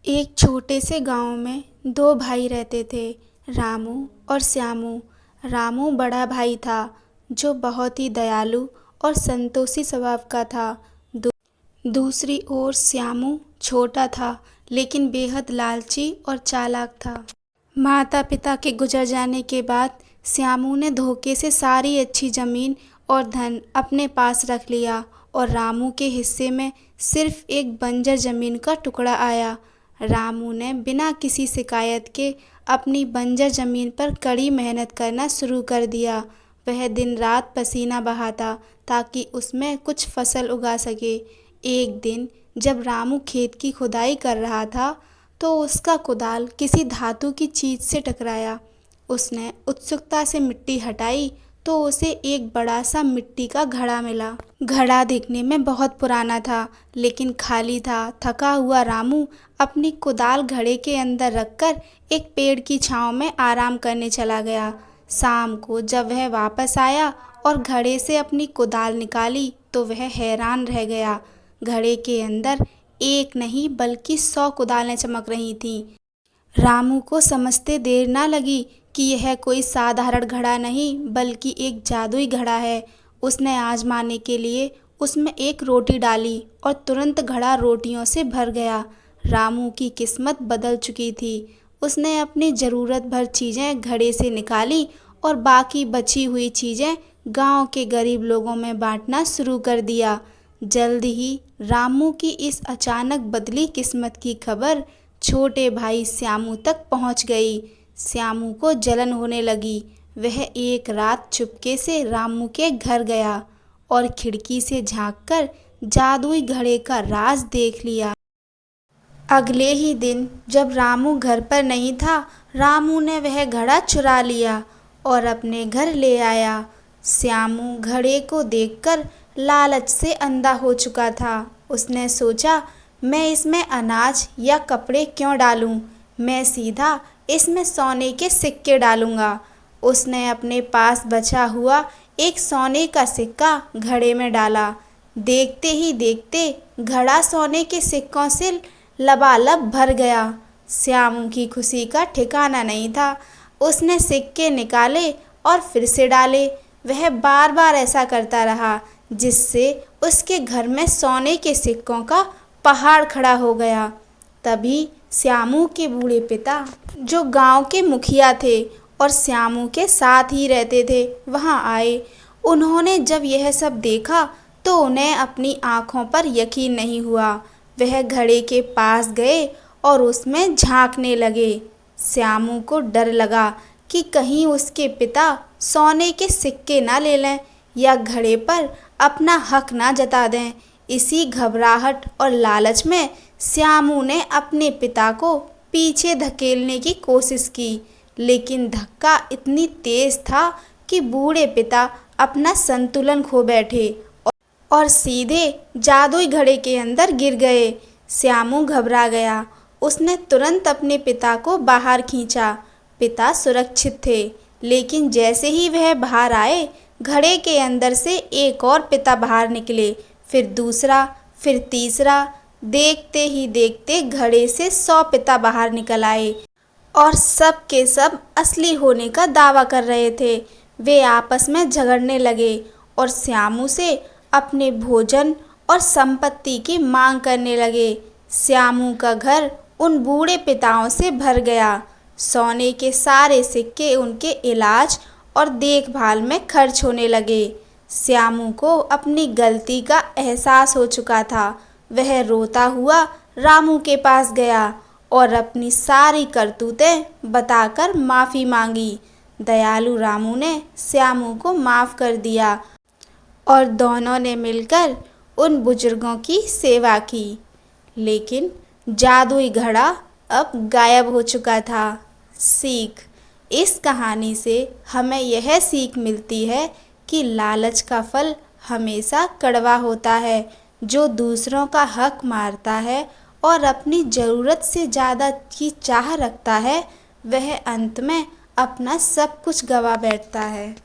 एक छोटे से गांव में दो भाई रहते थे, रामू और श्यामू। रामू बड़ा भाई था जो बहुत ही दयालु और संतोषी स्वभाव का था। दूसरी ओर श्यामू छोटा था लेकिन बेहद लालची और चालाक था। माता पिता के गुजर जाने के बाद श्यामू ने धोखे से सारी अच्छी जमीन और धन अपने पास रख लिया और रामू के हिस्से में सिर्फ एक बंजर जमीन का टुकड़ा आया। रामू ने बिना किसी शिकायत के अपनी बंजर जमीन पर कड़ी मेहनत करना शुरू कर दिया। वह दिन रात पसीना बहाता ताकि उसमें कुछ फसल उगा सके। एक दिन जब रामू खेत की खुदाई कर रहा था तो उसका कुदाल किसी धातु की चीज से टकराया। उसने उत्सुकता से मिट्टी हटाई तो उसे एक बड़ा सा मिट्टी का घड़ा मिला। घड़ा दिखने में बहुत पुराना था लेकिन खाली था। थका हुआ रामू अपनी कुदाल घड़े के अंदर रखकर एक पेड़ की छांव में आराम करने चला गया। शाम को जब वह वापस आया और घड़े से अपनी कुदाल निकाली तो वह हैरान रह गया। घड़े के अंदर एक नहीं बल्कि 100 कुदालें चमक रही थीं। रामू को समझते देर ना लगी कि यह कोई साधारण घड़ा नहीं बल्कि एक जादुई घड़ा है। उसने आजमाने के लिए उसमें एक रोटी डाली और तुरंत घड़ा रोटियों से भर गया। रामू की किस्मत बदल चुकी थी। उसने अपनी ज़रूरत भर चीज़ें घड़े से निकाली और बाकी बची हुई चीज़ें गांव के गरीब लोगों में बांटना शुरू कर दिया। जल्द ही रामू की इस अचानक बदली किस्मत की खबर छोटे भाई श्यामू तक पहुंच गई। श्यामू को जलन होने लगी। वह एक रात चुपके से रामू के घर गया और खिड़की से झांककर जादुई घड़े का राज देख लिया। अगले ही दिन जब रामू घर पर नहीं था, रामू ने वह घड़ा चुरा लिया और अपने घर ले आया। श्यामू घड़े को देखकर लालच से अंधा हो चुका था। उसने सोचा, मैं इसमें अनाज या कपड़े क्यों डालूं? मैं सीधा इसमें सोने के सिक्के डालूंगा। उसने अपने पास बचा हुआ एक सोने का सिक्का घड़े में डाला। देखते ही देखते घड़ा सोने के सिक्कों से लबालब भर गया। श्यामू की खुशी का ठिकाना नहीं था। उसने सिक्के निकाले और फिर से डाले। वह बार बार ऐसा करता रहा जिससे उसके घर में सोने के सिक्कों का पहाड़ खड़ा हो गया। तभी श्यामू के बूढ़े पिता, जो गांव के मुखिया थे और श्यामू के साथ ही रहते थे, वहां आए। उन्होंने जब यह सब देखा तो उन्हें अपनी आंखों पर यकीन नहीं हुआ। वह घड़े के पास गए और उसमें झांकने लगे। श्यामू को डर लगा कि कहीं उसके पिता सोने के सिक्के ना ले लें या घड़े पर अपना हक ना जता दें। इसी घबराहट और लालच में श्यामू ने अपने पिता को पीछे धकेलने की कोशिश की, लेकिन धक्का इतनी तेज था कि बूढ़े पिता अपना संतुलन खो बैठे और सीधे जादुई घड़े के अंदर गिर गए। श्यामू घबरा गया। उसने तुरंत अपने पिता को बाहर खींचा। पिता सुरक्षित थे, लेकिन जैसे ही वह बाहर आए, घड़े के अंदर से एक और पिता बाहर निकले, फिर दूसरा, फिर तीसरा। देखते ही देखते घड़े से 100 पिता बाहर निकल आए और सब के सब असली होने का दावा कर रहे थे। वे आपस में झगड़ने लगे और श्यामू से अपने भोजन और संपत्ति की मांग करने लगे। श्यामू का घर उन बूढ़े पिताओं से भर गया। सोने के सारे सिक्के उनके इलाज और देखभाल में खर्च होने लगे। श्यामू को अपनी गलती का एहसास हो चुका था। वह रोता हुआ रामू के पास गया और अपनी सारी करतूतें बताकर माफ़ी मांगी। दयालु रामू ने श्यामू को माफ़ कर दिया और दोनों ने मिलकर उन बुजुर्गों की सेवा की। लेकिन जादुई घड़ा अब गायब हो चुका था। सीख: इस कहानी से हमें यह सीख मिलती है कि लालच का फल हमेशा कड़वा होता है। जो दूसरों का हक मारता है और अपनी ज़रूरत से ज़्यादा की चाह रखता है, वह अंत में अपना सब कुछ गंवा बैठता है।